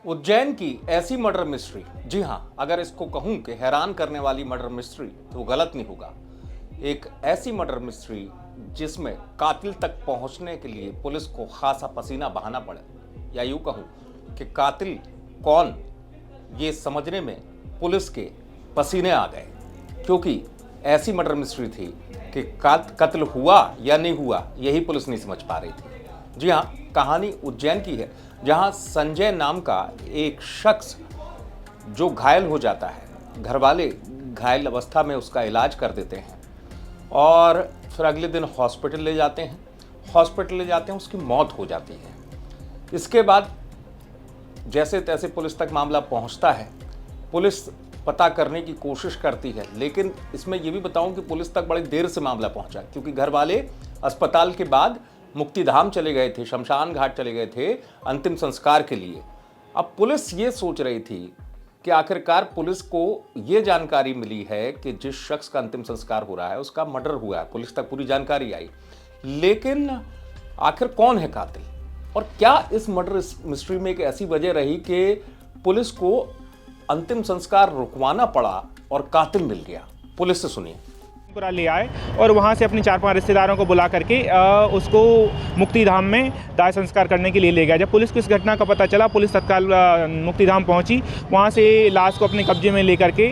उज्जैन की ऐसी murder mystery, जी हां, अगर इसको कहूं कि हैरान करने वाली मर्डर मिस्ट्री तो गलत नहीं होगा। एक ऐसी मर्डर मिस्ट्री जिसमें कातिल तक पहुंचने के लिए पुलिस को खासा पसीना बहाना पड़े, या यूं कहूं कि कातिल कौन ये समझने में पुलिस के पसीने आ गए, क्योंकि ऐसी मर्डर मिस्ट्री थी कि कत्ल हुआ या नहीं हुआ यही पुलिस नहीं समझ पा रही थी। जी हाँ, कहानी उज्जैन की है, जहां संजय नाम का एक शख्स जो घायल हो जाता है, घर वाले घायल अवस्था में उसका इलाज कर देते हैं और फिर अगले दिन हॉस्पिटल ले जाते हैं, उसकी मौत हो जाती है। इसके बाद जैसे तैसे पुलिस तक मामला पहुंचता है, पुलिस पता करने की कोशिश करती है, लेकिन इसमें यह भी बताऊं कि पुलिस तक बड़ी देर से मामला पहुंचा, क्योंकि घर वाले अस्पताल के बाद मुक्तिधाम चले गए थे, शमशान घाट चले गए थे अंतिम संस्कार के लिए। अब पुलिस ये सोच रही थी कि आखिरकार पुलिस को ये जानकारी मिली है कि जिस शख्स का अंतिम संस्कार हो रहा है उसका मर्डर हुआ है, पुलिस तक पूरी जानकारी आई, लेकिन आखिर कौन है कातिल और क्या इस मर्डर मिस्ट्री में एक ऐसी वजह रही कि पुलिस को अंतिम संस्कार रुकवाना पड़ा और कातिल मिल गया। पुलिस से सुनिए। पूरा ले आए और वहाँ से अपने 4-5 रिश्तेदारों को बुला करके उसको मुक्तिधाम में दाह संस्कार करने के लिए ले गया। जब पुलिस को इस घटना का पता चला, पुलिस तत्काल मुक्तिधाम पहुँची, वहाँ से लाश को अपने कब्जे में लेकर के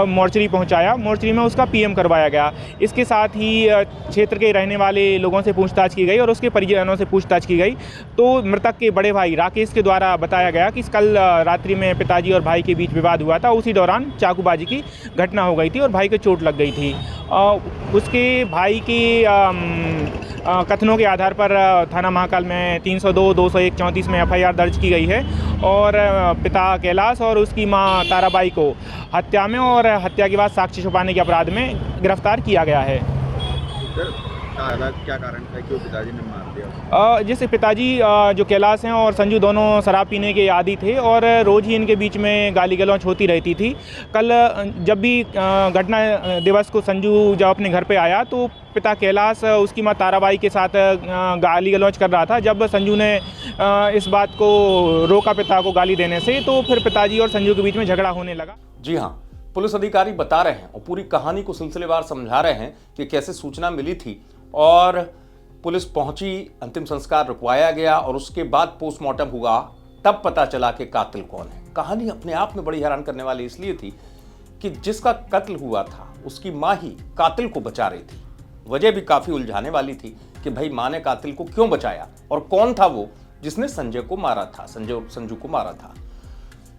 मोर्चरी पहुँचाया। मोर्चरी में उसका पीएम करवाया गया। इसके साथ ही क्षेत्र के रहने वाले लोगों से पूछताछ की गई और उसके परिजनों से पूछताछ की गई। तो मृतक के बड़े भाई राकेश के द्वारा बताया गया कि कल रात्रि में पिताजी और भाई के बीच विवाद हुआ था। उसी दौरान चाकूबाजी की घटना हो गई थी और भाई को चोट लग गई थी। उसके भाई की कथनों के आधार पर थाना महाकाल में 302, 201, 34 में एफआईआर दर्ज की गई है और पिता कैलाश और उसकी मां ताराबाई को हत्या में और हत्या के बाद साक्ष्य छुपाने के अपराध में गिरफ्तार किया गया है। क्या कारण था, क्यों पिताजी ने मार दिया? जैसे पिताजी जो कैलाश हैं और संजू दोनों शराब पीने के आदी थे और रोज़ ही इनके बीच में गाली गलौज होती रहती थी। कल जब भी घटना दिवस को संजू जब अपने घर पे आया तो पिता कैलाश उसकी मां ताराबाई के साथ गाली गलौज कर रहा था। जब संजू ने इस बात को रोका पिता को गाली देने से, तो फिर पिताजी और संजू के बीच में झगड़ा होने लगा। जी हाँ, पुलिस अधिकारी बता रहे हैं और पूरी कहानी को सिलसिलेवार समझा रहे हैं कि कैसे सूचना मिली थी और पुलिस पहुंची, अंतिम संस्कार रुकवाया गया और उसके बाद पोस्टमार्टम हुआ, तब पता चला कि कातिल कौन है। कहानी अपने आप में बड़ी हैरान करने वाली इसलिए थी कि जिसका कत्ल हुआ था उसकी मां ही कातिल को बचा रही थी। वजह भी काफी उलझाने वाली थी कि भाई मां ने कातिल को क्यों बचाया और कौन था वो जिसने संजय को मारा था, संजू को मारा था।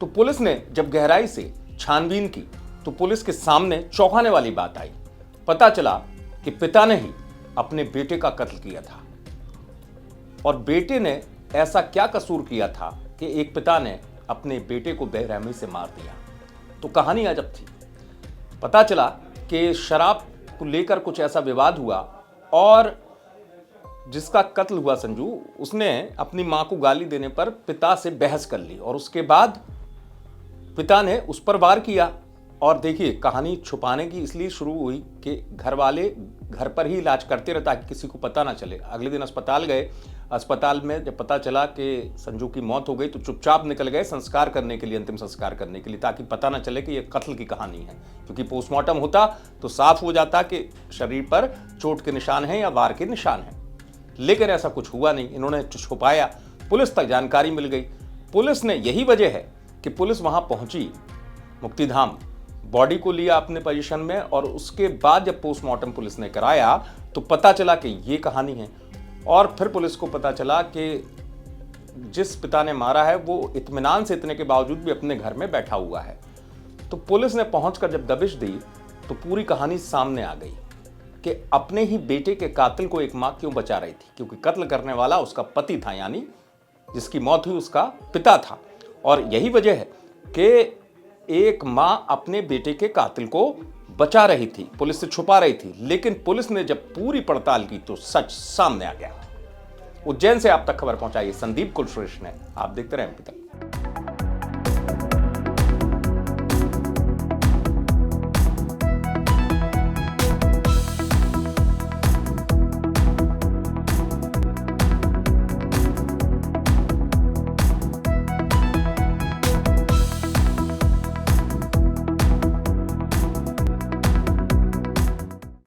तो पुलिस ने जब गहराई से छानबीन की तो पुलिस के सामने चौंकाने वाली बात आई। पता चला कि पिता ने ही अपने बेटे का कत्ल किया था और बेटे ने ऐसा क्या कसूर किया था कि एक पिता ने अपने बेटे को बेरहमी से मार दिया। तो कहानी अजब थी। पता चला कि शराब को लेकर कुछ ऐसा विवाद हुआ और जिसका कत्ल हुआ संजू, उसने अपनी मां को गाली देने पर पिता से बहस कर ली और उसके बाद पिता ने उस पर वार किया। और देखिए, कहानी छुपाने की इसलिए शुरू हुई कि घर वाले घर पर ही इलाज करते रहे ताकि किसी को पता ना चले। अगले दिन अस्पताल गए, अस्पताल में जब पता चला कि संजू की मौत हो गई तो चुपचाप निकल गए संस्कार करने के लिए, अंतिम संस्कार करने के लिए, ताकि पता ना चले कि ये कत्ल की कहानी है। क्योंकि पोस्टमार्टम होता तो साफ हो जाता कि शरीर पर चोट के निशान हैं या वार के निशान हैं, लेकिन ऐसा कुछ हुआ नहीं। इन्होंने छुपाया, पुलिस तक जानकारी मिल गई। पुलिस ने, यही वजह है कि पुलिस वहां पहुंची, मुक्तिधाम, बॉडी को लिया अपने पोजीशन में और उसके बाद जब पोस्टमार्टम पुलिस ने कराया तो पता चला कि ये कहानी है। और फिर पुलिस को पता चला कि जिस पिता ने मारा है वो इत्मीनान से इतने के बावजूद भी अपने घर में बैठा हुआ है। तो पुलिस ने पहुंचकर जब दबिश दी तो पूरी कहानी सामने आ गई कि अपने ही बेटे के कातिल को एक मां क्यों बचा रही थी, क्योंकि कत्ल करने वाला उसका पति था, यानी जिसकी मौत हुई उसका पिता था। और यही वजह है कि एक मां अपने बेटे के कातिल को बचा रही थी, पुलिस से छुपा रही थी, लेकिन पुलिस ने जब पूरी पड़ताल की तो सच सामने आ गया। उज्जैन से आप तक खबर पहुंचाई संदीप कुलश्रेष्ठ ने। आप देखते रहें एमपी तक।